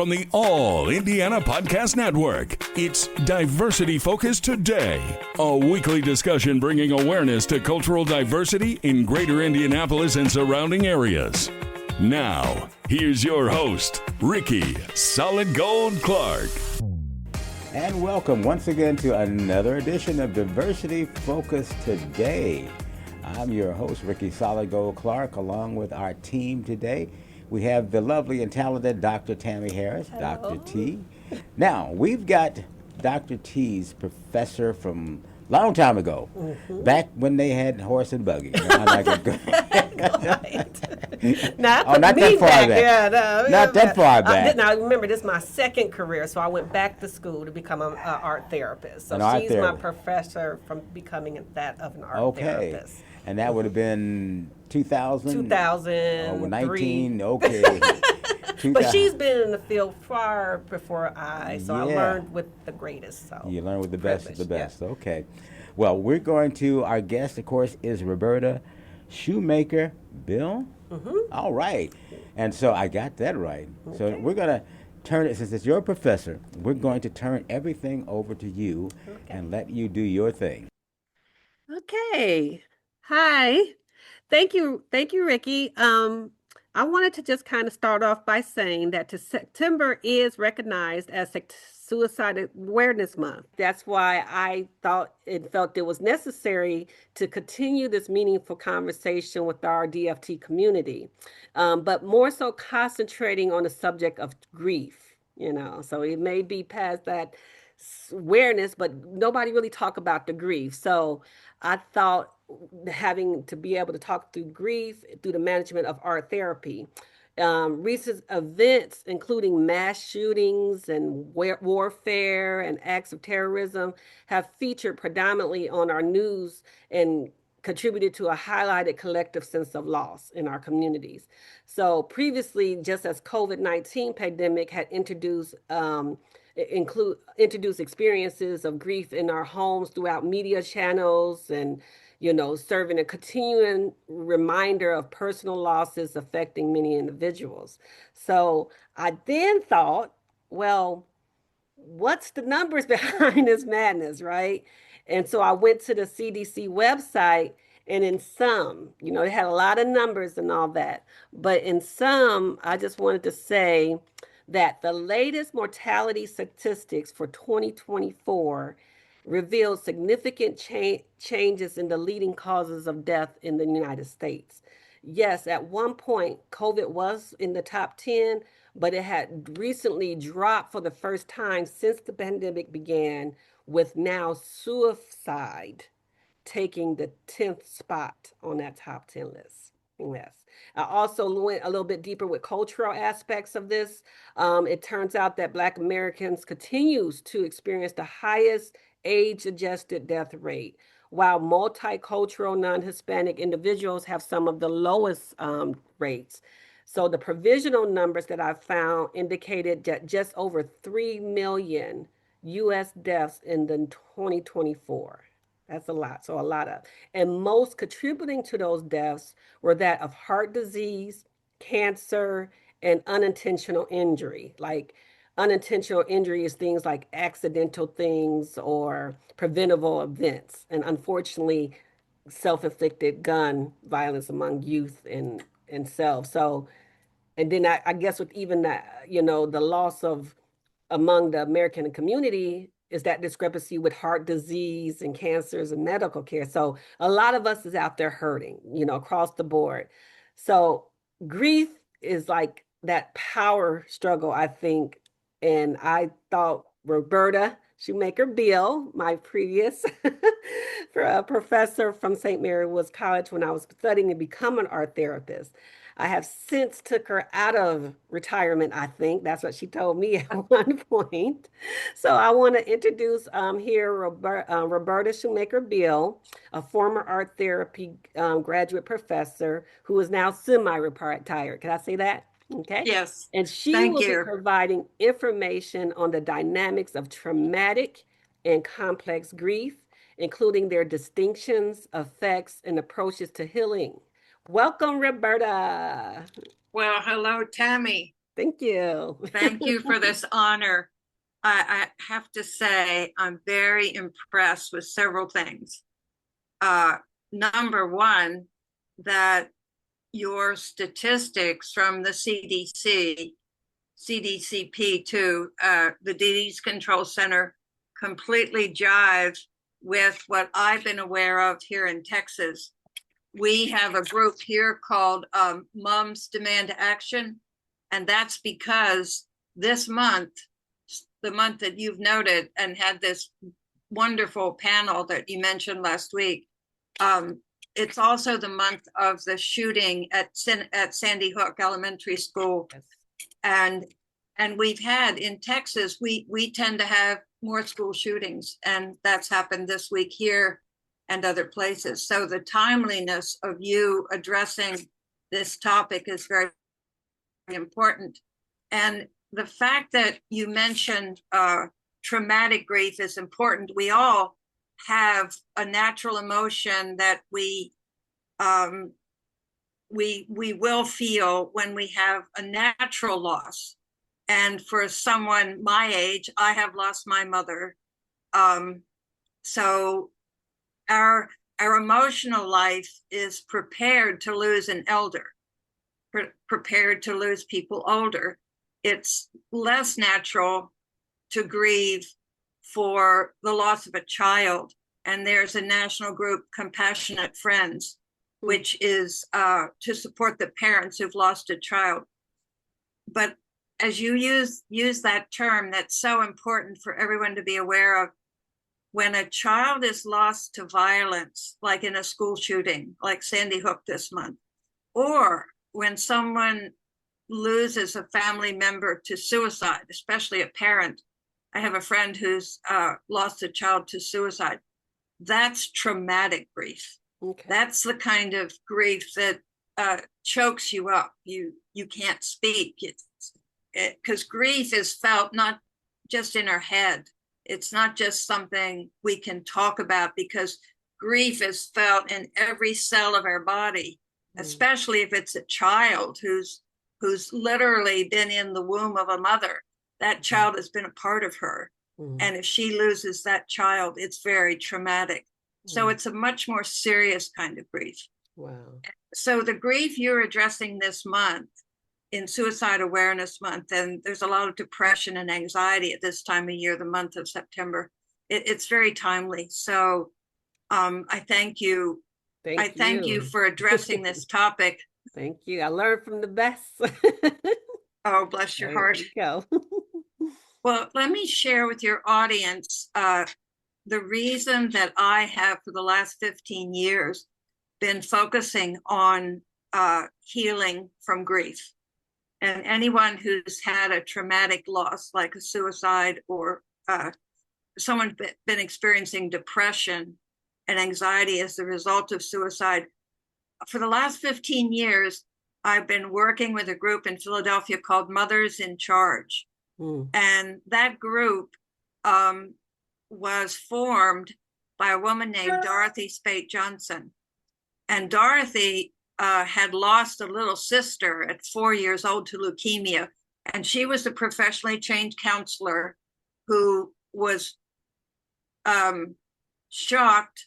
from the All Indiana Podcast Network. It's Diversity Focus Today, a weekly discussion bringing awareness to cultural diversity in greater Indianapolis and surrounding areas. Now, here's your host, Ricky Solid Gold Clark. And welcome once again to another edition of Diversity Focus Today. I'm your host, Ricky Solid Gold Clark, along with our team today. We have the lovely and talented Dr. Tammy Harris, Hello. Dr. T. Now, we've got Dr. T's professor from a long time ago, back when they had horse and buggy. Not that far back. Yeah, no, Not that far back. Now, remember, this is my second career, so I went back to school to become an art therapist. So she's my professor from becoming that of an art therapist. And that would have been 2000? 2003. 19, okay. But she's been in the field far before I learned with the greatest. So you learn with the best of the best. Yeah. Okay. Well, our guest, of course, is Roberta Shoemaker-Beal. All right. And so I got that right. Okay. So we're going to turn it, since it's your professor, we're going to turn everything over to you and let you do your thing. Okay. Hi. Thank you, Ricky. I wanted to just kind of start off by saying that September is recognized as Suicide Awareness Month. That's why I felt it was necessary to continue this meaningful conversation with our DFT community, but more so concentrating on the subject of grief. So it may be past that awareness, but nobody really talk about the grief. So I thought having to be able to talk through grief through the management of art therapy. Recent events, including mass shootings and warfare and acts of terrorism, have featured predominantly on our news and contributed to a highlighted collective sense of loss in our communities. So previously, just as COVID-19 pandemic had introduced experiences of grief in our homes throughout media channels and serving a continuing reminder of personal losses affecting many individuals. So I then thought, well, what's the numbers behind this madness, right? And so I went to the CDC website, and in some, it had a lot of numbers and all that. But in some, I just wanted to say that the latest mortality statistics for 2024 revealed significant changes in the leading causes of death in the United States. Yes, at one point, COVID was in the top 10, but it had recently dropped for the first time since the pandemic began, with now suicide taking the 10th spot on that top 10 list. Yes. I also went a little bit deeper with cultural aspects of this. It turns out that Black Americans continues to experience the highest age-adjusted death rate, while multicultural non-Hispanic individuals have some of the lowest rates. So the provisional numbers that I found indicated that just over 3 million U.S. deaths in the 2024. That's a lot. So a lot of, and most contributing to those deaths were that of heart disease, cancer, and unintentional injury. Like unintentional injury is things like accidental things or preventable events. And unfortunately, self-inflicted gun violence among youth and self. So, and then I guess with even that, the loss of among the American community is that discrepancy with heart disease and cancers and medical care. So a lot of us is out there hurting, across the board. So grief is like that power struggle, I think. And I thought Roberta Shoemaker-Beal, my previous professor from St. Mary Woods College when I was studying to become an art therapist. I have since took her out of retirement, I think. That's what she told me at one point. So I want to introduce here Roberta Shoemaker-Beal, a former art therapy graduate professor who is now semi-retired. Can I say that? Okay. Yes. And she will be providing information on the dynamics of traumatic and complex grief, including their distinctions, effects, and approaches to healing. Welcome, Roberta. Well, hello, Tammy. Thank you. Thank you for this honor. I have to say, I'm very impressed with several things. Number one, that your statistics from the CDC, CDCP to the Disease Control Center completely jive with what I've been aware of here in Texas. We have a group here called Moms Demand Action, and that's because this month, the month that you've noted and had this wonderful panel that you mentioned last week, it's also the month of the shooting at Sandy Hook Elementary School. Yes. And we've had in Texas, we tend to have more school shootings, and that's happened this week here and other places. So the timeliness of you addressing this topic is very important. And the fact that you mentioned traumatic grief is important. We all have a natural emotion that we will feel when we have a natural loss. And for someone my age, I have lost my mother. So our emotional life is prepared to lose an elder, prepared to lose people older. It's less natural to grieve for the loss of a child. And there's a national group, Compassionate Friends, which is to support the parents who've lost a child. But as you use that term, that's so important for everyone to be aware of. When a child is lost to violence, like in a school shooting, like Sandy Hook this month, or when someone loses a family member to suicide, especially a parent. I have a friend who's lost a child to suicide. That's traumatic grief. Okay. That's the kind of grief that chokes you up. You can't speak. Because grief is felt not just in our head. It's not just something we can talk about, because grief is felt in every cell of our body, especially if it's a child who's literally been in the womb of a mother. That child has been a part of her. And if she loses that child, it's very traumatic. So it's a much more serious kind of grief. Wow. So the grief you're addressing this month in Suicide Awareness Month, and there's a lot of depression and anxiety at this time of year, the month of September. It's very timely. So I thank you. Thank you for addressing this topic. Thank you. I learned from the best. Oh, bless your heart. There you go. Well, let me share with your audience the reason that I have, for the last 15 years, been focusing on healing from grief. And anyone who's had a traumatic loss, like a suicide, or someone been experiencing depression and anxiety as a result of suicide, for the last 15 years, I've been working with a group in Philadelphia called Mothers in Charge. And that group was formed by a woman named Dorothy Spate Johnson. And Dorothy had lost a little sister at 4 years old to leukemia. And she was a professionally trained counselor who was shocked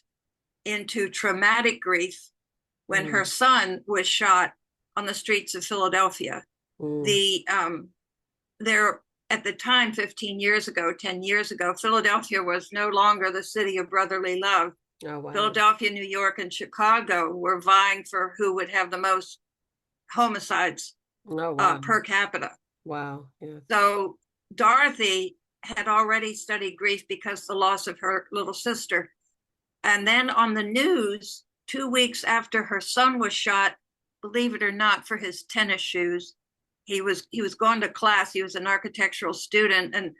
into traumatic grief when her son was shot on the streets of Philadelphia. There, at the time, 15 years ago, 10 years ago, Philadelphia was no longer the city of brotherly love. Oh, wow. Philadelphia, New York, and Chicago were vying for who would have the most homicides per capita. Wow. Yeah. So Dorothy had already studied grief because of the loss of her little sister. And then on the news, 2 weeks after her son was shot, believe it or not, for his tennis shoes, he was going to class. He was an architectural student and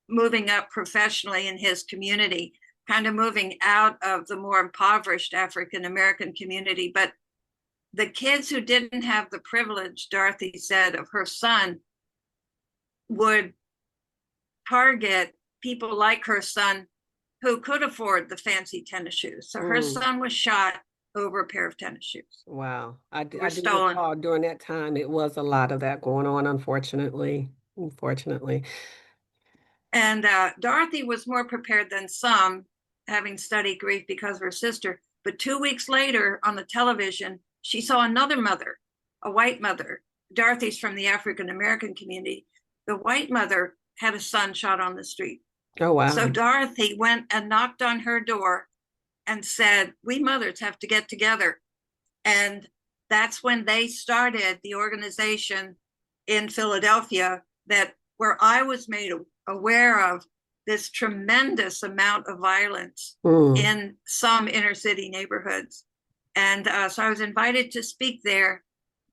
moving up professionally in his community, kind of moving out of the more impoverished African-American community. But the kids who didn't have the privilege, Dorothy said, of her son, would target people like her son who could afford the fancy tennis shoes. So her son was shot, over a pair of tennis shoes. Wow. I do Were stolen. recall during that time, it was a lot of that going on, unfortunately. Unfortunately. And Dorothy was more prepared than some, having studied grief because of her sister. But 2 weeks later on the television, she saw another mother, a white mother. Dorothy's from the African American community. The white mother had a son shot on the street. Oh, wow. So Dorothy went and knocked on her door and said, we mothers have to get together. And that's when they started the organization in Philadelphia that where I was made aware of this tremendous amount of violence in some inner city neighborhoods. And so I was invited to speak there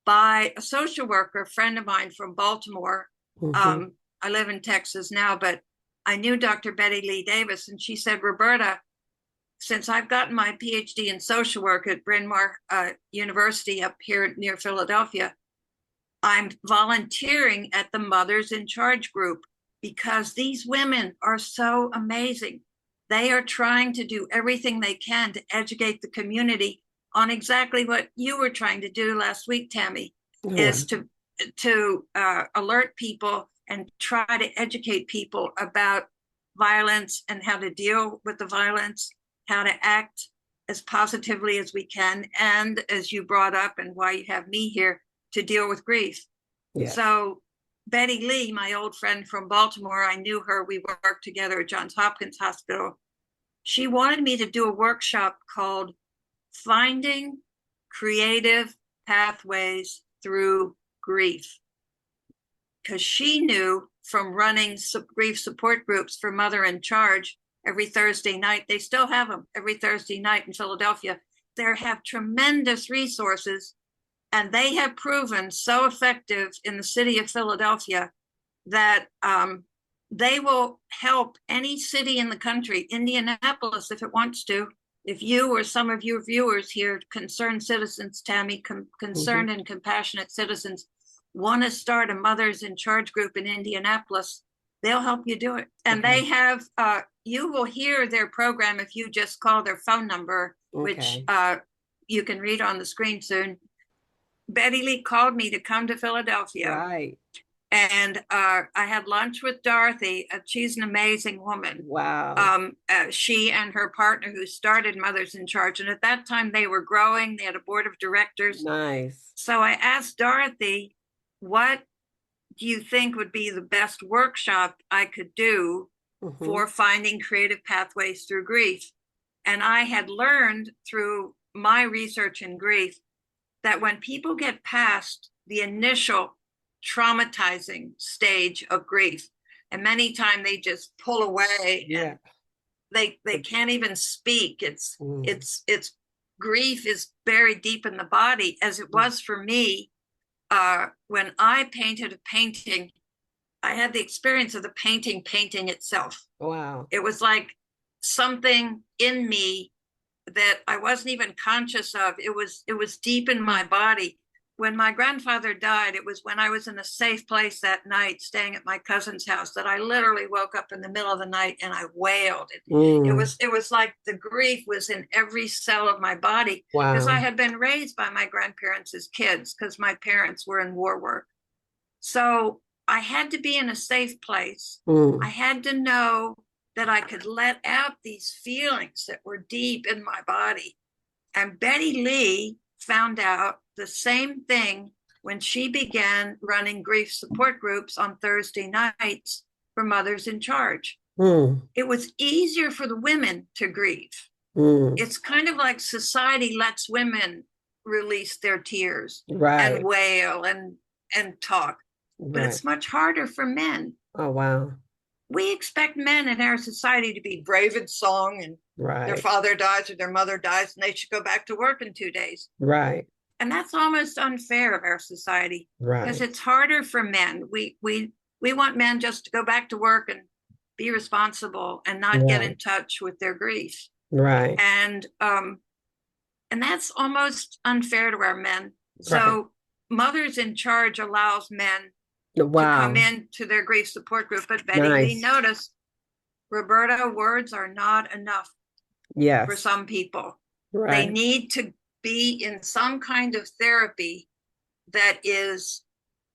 by a social worker, a friend of mine from Baltimore. I live in Texas now, but I knew Dr. Betty Lee Davis, and she said, Roberta, since I've gotten my PhD in social work at Bryn Mawr University up here near Philadelphia, I'm volunteering at the Mothers in Charge group because these women are so amazing. They are trying to do everything they can to educate the community on exactly what you were trying to do last week, Tammy, is to alert people and try to educate people about violence and how to deal with the violence, how to act as positively as we can, and as you brought up and why you have me here, to deal with grief. Yes. So Betty Lee, my old friend from Baltimore, I knew her, we worked together at Johns Hopkins Hospital. She wanted me to do a workshop called Finding Creative Pathways Through Grief, because she knew from running grief support groups for Mother in Charge every Thursday night. They still have them every Thursday night in Philadelphia. They have tremendous resources, and they have proven so effective in the city of Philadelphia that they will help any city in the country, Indianapolis, if it wants to. If you or some of your viewers here, concerned citizens, Tammy, concerned and compassionate citizens, want to start a Mothers in Charge group in Indianapolis, they'll help you do it. And they have, you will hear their program if you just call their phone number, which you can read on the screen soon. Betty Lee called me to come to Philadelphia. Right. And I had lunch with Dorothy. She's an amazing woman. Wow. She and her partner who started Mothers in Charge. And at that time they were growing. They had a board of directors. Nice. So I asked Dorothy, what do you think would be the best workshop I could do for finding creative pathways through grief? And I had learned through my research in grief that when people get past the initial traumatizing stage of grief, and many times they just pull away, and they can't even speak. It's grief is buried deep in the body, as it was for me. When I painted a painting, I had the experience of the painting itself. Wow. It was like something in me that I wasn't even conscious of. It was deep in my body. When my grandfather died, it was when I was in a safe place that night, staying at my cousin's house, that I literally woke up in the middle of the night and I wailed. It was like the grief was in every cell of my body, because I had been raised by my grandparents as kids, because my parents were in war work. So I had to be in a safe place. I had to know that I could let out these feelings that were deep in my body. And Betty Lee found out the same thing when she began running grief support groups on Thursday nights for Mothers in Charge. It was easier for the women to grieve. It's kind of like society lets women release their tears and wail and talk, but it's much harder for men. Oh, wow. We expect men in our society to be brave in song, and their father dies or their mother dies and they should go back to work in 2 days. Right. And that's almost unfair of our society, because it's harder for men. We want men just to go back to work and be responsible and not get in touch with their grief. Right. And that's almost unfair to our men. So Mothers in Charge allows men to come into their grief support group. But Betty Lee noticed, Roberta, words are not enough for some people. They need to be in some kind of therapy that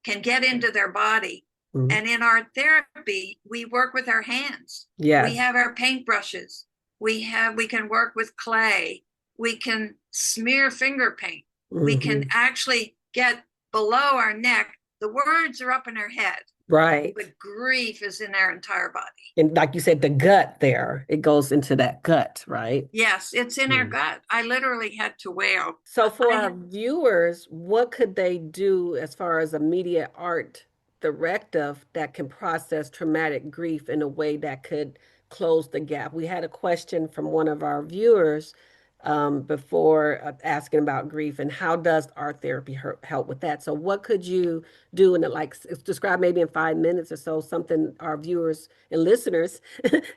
can get into their body. Mhm. And in our therapy, we work with our hands. Yes. We have our paintbrushes. We can work with clay. We can smear finger paint. We can actually get below our neck. The words are up in our head, Right. but grief is in our entire body. And like you said, the gut there, it goes into that gut, right? Yes, it's in our gut. I literally had to wail. So for our viewers, what could they do as far as a media art directive that can process traumatic grief in a way that could close the gap? We had a question from one of our viewers before asking about grief and how does art therapy help with that? So what could you do in it, like describe maybe in 5 minutes or so, something our viewers and listeners,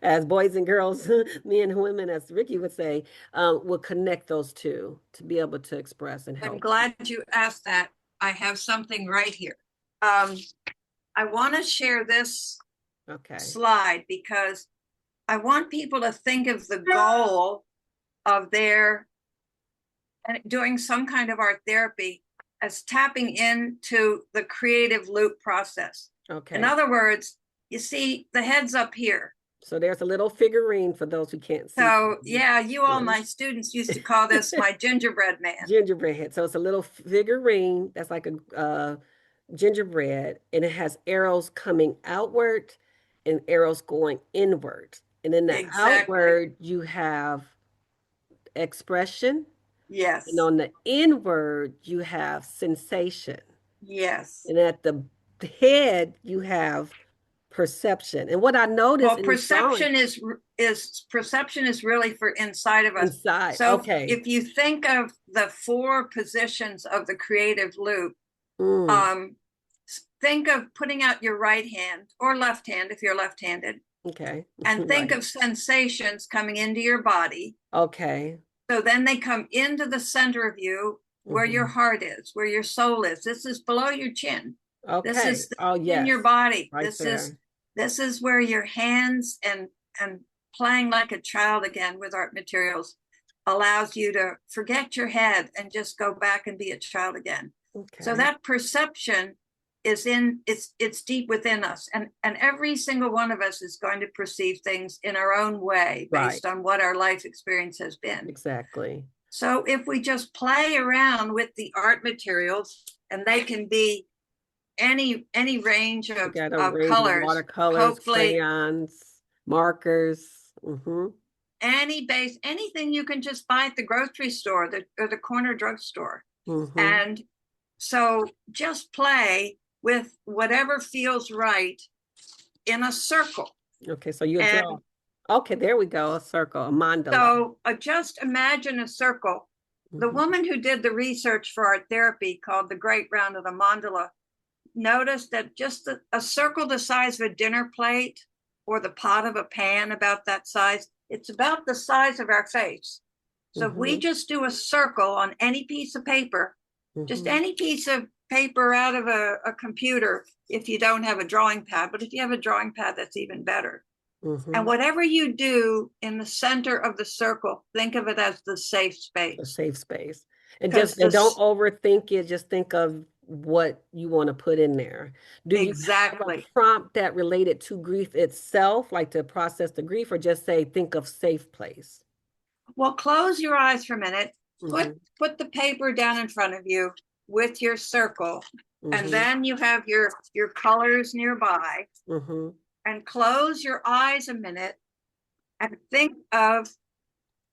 as boys and girls, men and women, as Ricky would say, will connect those two to be able to express and help. I'm glad you asked that. I have something right here. I want to share this slide because I want people to think of the goal of their doing some kind of art therapy as tapping into the creative loop process. Okay. In other words, you see the head's up here. So there's a little figurine for those who can't see. So yeah, you all, my students used to call this my gingerbread man. Gingerbread head. So it's a little figurine that's like a gingerbread, and it has arrows coming outward and arrows going inward. And in the outward, you have expression. Yes. And on the inward, you have sensation. Yes. And at the head, you have perception. And what I noticed, well, perception is really for inside of us. Inside. So if you think of the 4 positions of the creative loop, think of putting out your right hand or left hand if you're left-handed. Okay. And think of sensations coming into your body. Okay. So then they come into the center of you where your heart is, where your soul is. This is below your chin. Okay. This is in your body. Right this is where your hands and playing like a child again with art materials allows you to forget your head and just go back and be a child again. Okay. So that perception is it's deep within us, and every single one of us is going to perceive things in our own way based on what our life experience has been. Exactly. So if we just play around with the art materials, and they can be any range of colors, watercolors, crayons, markers, anything you can just buy at the grocery store or the corner drugstore. And so just play with whatever feels right in a circle. Okay, so you draw. Okay, there we go, a circle, a mandala. So just imagine a circle. The woman who did the research for art therapy, called the Great Round of the Mandala, noticed that just a circle the size of a dinner plate or the pot of a pan, about that size, it's about the size of our face. So if we just do a circle on any piece of paper, just any piece of paper out of a computer, if you don't have a drawing pad, but if you have a drawing pad, that's even better. And whatever you do in the center of the circle, think of it as the safe space. The safe space. And don't overthink it. Just think of what you want to put in there. Do you have a prompt that related to grief itself, like to process the grief, or just say, think of safe place? Well, close your eyes for a minute. Put the paper down in front of you with your circle, and then you have your colors nearby. And close your eyes a minute and think of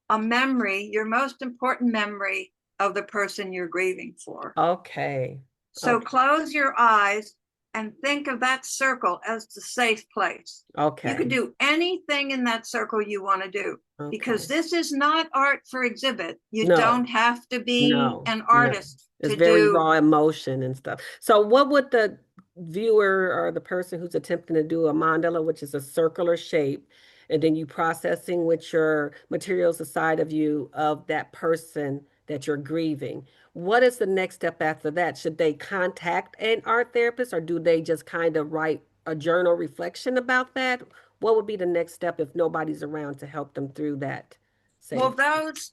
a memory, your most important memory of the person you're grieving for. Okay. So close your eyes and think of that circle as the safe place. Okay. You can do anything in that circle you want to do, because this is not art for exhibit. You don't have to be an artist. It's very raw emotion and stuff. So what would the viewer or the person who's attempting to do a mandala, which is a circular shape, and then you processing with your materials aside of you of that person that you're grieving, what is the next step after that? Should they contact an art therapist, or do they just kind of write a journal reflection about that? What would be the next step if nobody's around to help them through that Well,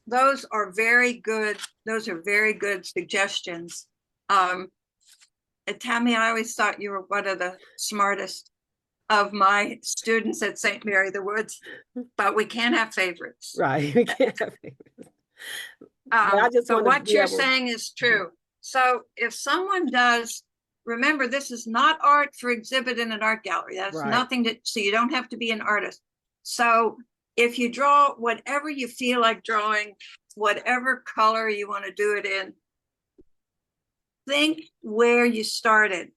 those are very good. Those are very good suggestions. Tammy, I always thought you were one of the smartest of my students at St. Mary the Woods, but we can't have favorites. Right. We can't have favorites. I just But want to what be you're able. saying is true. So if someone does, remember, this is not art for exhibit in an art gallery. That's Right. nothing to, so you don't have to be an artist. So if you draw whatever you feel like drawing, whatever color you want to do it in, think where you started.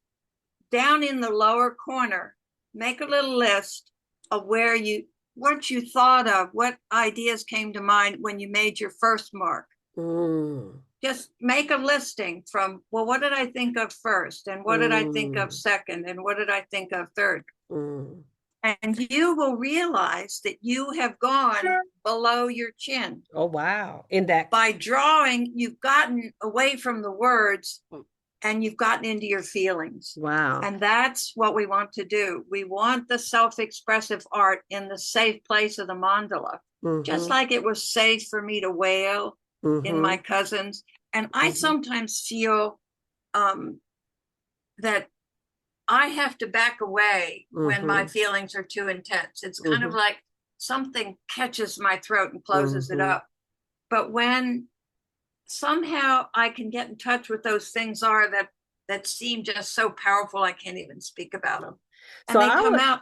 Down in the lower corner, make a little list of what you thought of, what ideas came to mind when you made your first mark. Just make a listing from, well, what did I think of first? And what did I think of second? And what did I think of third? And you will realize that you have gone below your chin. Oh, wow. In that, by drawing, you've gotten away from the words and you've gotten into your feelings. Wow. And that's what we want to do. We want the self-expressive art in the safe place of the mandala. Just like it was safe for me to wail in my cousins. And I sometimes feel that I have to back away when my feelings are too intense. It's kind of like something catches my throat and closes it up. But when somehow I can get in touch with those things that seem just so powerful, I can't even speak about them. And so they come out.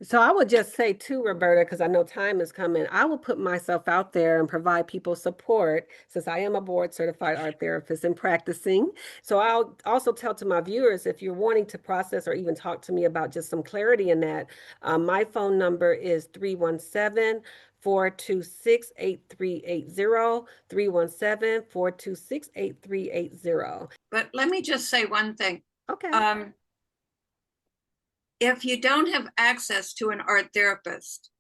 So I would just say too, Roberta, because I know time is coming, I will put myself out there and provide people support since I am a board certified art therapist and practicing. So I'll also tell to my viewers, if you're wanting to process or even talk to me about just some clarity in that, my phone number is 317-426-8380, 317-426-8380. But let me just say one thing. Okay. If you don't have access to an art therapist,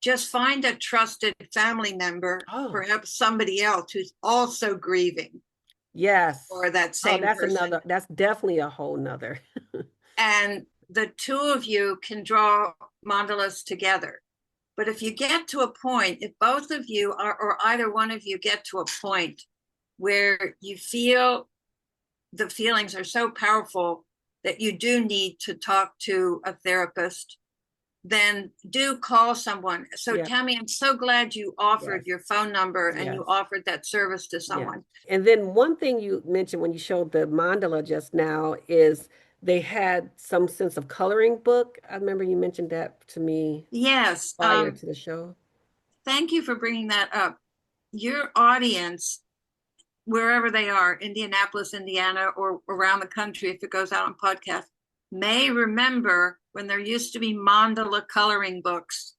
just find a trusted family member, perhaps somebody else who's also grieving. Yes. Or that same person. That's definitely a whole nother. And the two of you can draw mandalas together. But if you get to a point, if both of you or either one of you get to a point where you feel the feelings are so powerful that you do need to talk to a therapist, then do call someone. So Tammy, I'm so glad you offered your phone number and you offered that service to someone. And then one thing you mentioned when you showed the mandala just now is they had some sense of coloring book. I remember you mentioned that to me. Yes. Prior to the show. Thank you for bringing that up. Your audience, wherever they are, Indianapolis, Indiana, or around the country, if it goes out on podcast, may remember when there used to be mandala coloring books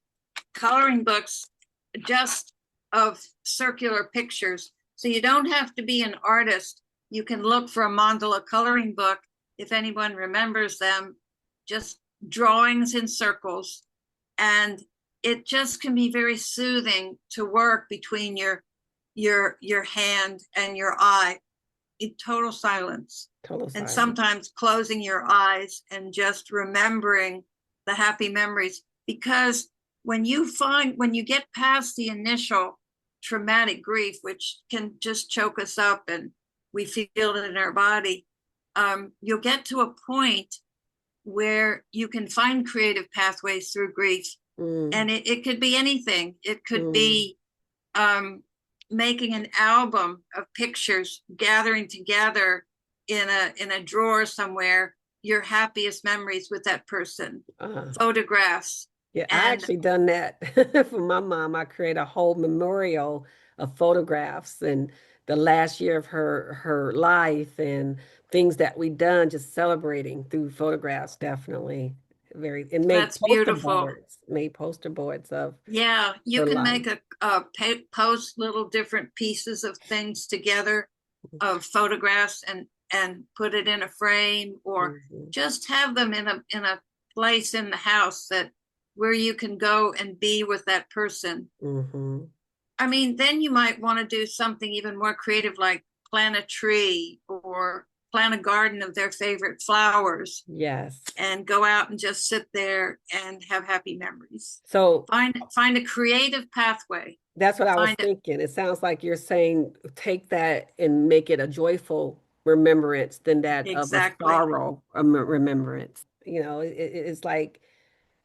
just of circular pictures. So you don't have to be an artist. You can look for a mandala coloring book, if anyone remembers them, just drawings in circles. And it just can be very soothing to work between your hand and your eye in total silence. And sometimes closing your eyes and just remembering the happy memories. Because when you get past the initial traumatic grief, which can just choke us up and we feel it in our body, you'll get to a point where you can find creative pathways through grief. And it could be anything. It could be making an album of pictures, gathering together in a drawer somewhere, your happiest memories with that person, photographs. Yeah, I actually done that for my mom. I created a whole memorial of photographs and the last year of her life and things that we done, just celebrating through photographs. Definitely and that's beautiful. Made poster boards of you can make post little different pieces of things together of photographs and put it in a frame or just have them in a place in the house that where you can go and be with that person. I mean, then you might want to do something even more creative, like plant a tree or plant a garden of their favorite flowers. Yes. And go out and just sit there and have happy memories. So find a creative pathway. That's what I was thinking. It sounds like you're saying take that and make it a joyful remembrance than that of a sorrow remembrance. It's like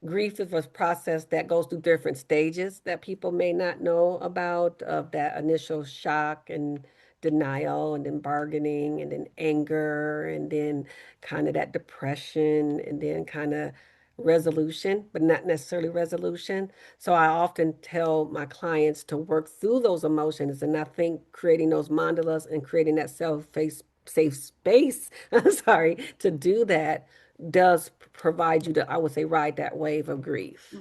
grief is a process that goes through different stages that people may not know about, of that initial shock and denial, and then bargaining, and then anger, and then kind of that depression, and then kind of resolution, but not necessarily resolution. So I often tell my clients to work through those emotions. And I think creating those mandalas and creating that safe space, I'm sorry, to do that does provide you to, I would say, ride that wave of grief.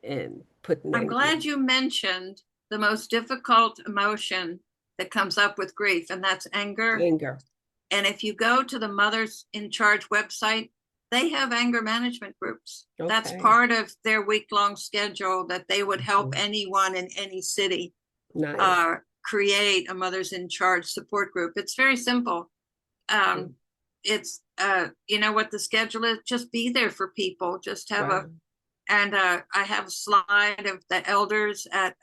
And I'm glad you mentioned the most difficult emotion that comes up with grief, and that's anger. And if you go to the Mothers in Charge website, they have anger management groups. Okay. That's part of their week-long schedule, that they would help anyone in any city create a Mothers in Charge support group. It's very simple. It's, what the schedule is, just be there for people. Just have I have a slide of the elders at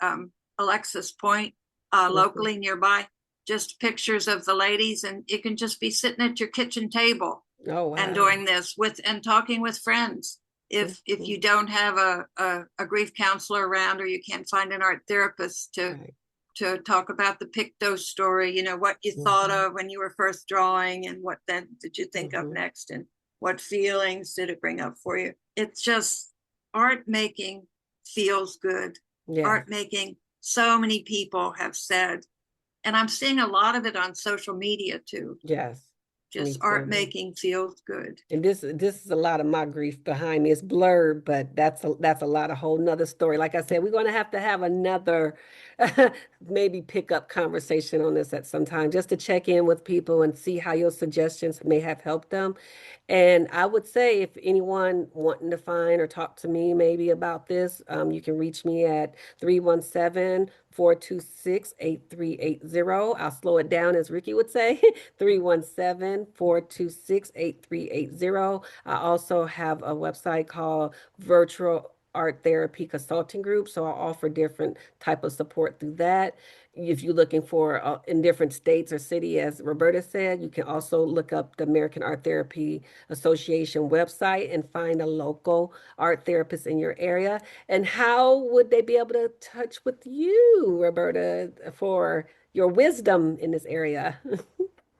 Alexis Point, locally nearby, just pictures of the ladies, and you can just be sitting at your kitchen table. And doing this and talking with friends. If you don't have a grief counselor around, or you can't find an art therapist to talk about the Picto story, what you thought of when you were first drawing, and what then did you think of next, and what feelings did it bring up for you. It's just, art making feels good. Art making, so many people have said, and I'm seeing a lot of it on social media too. Just art making feels good. And this is a lot of my grief behind me. It's blurred, but that's a lot of whole nother story. Like I said, we're going to have another maybe pick up conversation on this at some time, just to check in with people and see how your suggestions may have helped them. And I would say, if anyone wanting to find or talk to me maybe about this, you can reach me at 317-426-8380. I'll slow it down, as Ricky would say, 317-426-8380. I also have a website called Virtual Art Therapy Consulting Group. So I offer different type of support through that. If you're looking for in different states or city, as Roberta said, you can also look up the American Art Therapy Association website and find a local art therapist in your area. And how would they be able to touch with you, Roberta, for your wisdom in this area?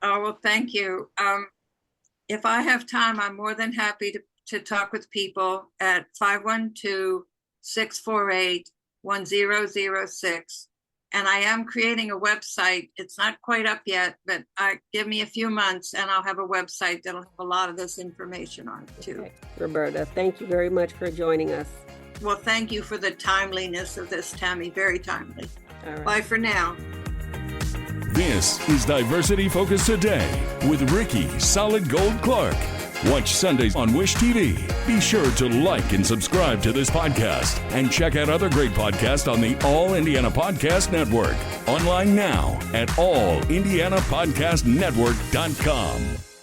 Oh, well, thank you. If I have time, I'm more than happy to talk with people at 512-648-1006. And I am creating a website. It's not quite up yet, but give me a few months and I'll have a website that'll have a lot of this information on it too. Okay. Roberta, thank you very much for joining us. Well, thank you for the timeliness of this, Tammy. Very timely. All right. Bye for now. This is Diversity Focus Today with Ricky Solid Gold Clark. Watch Sundays on Wish TV. Be sure to like and subscribe to this podcast, and check out other great podcasts on the All Indiana Podcast Network. Online now at allindianapodcastnetwork.com.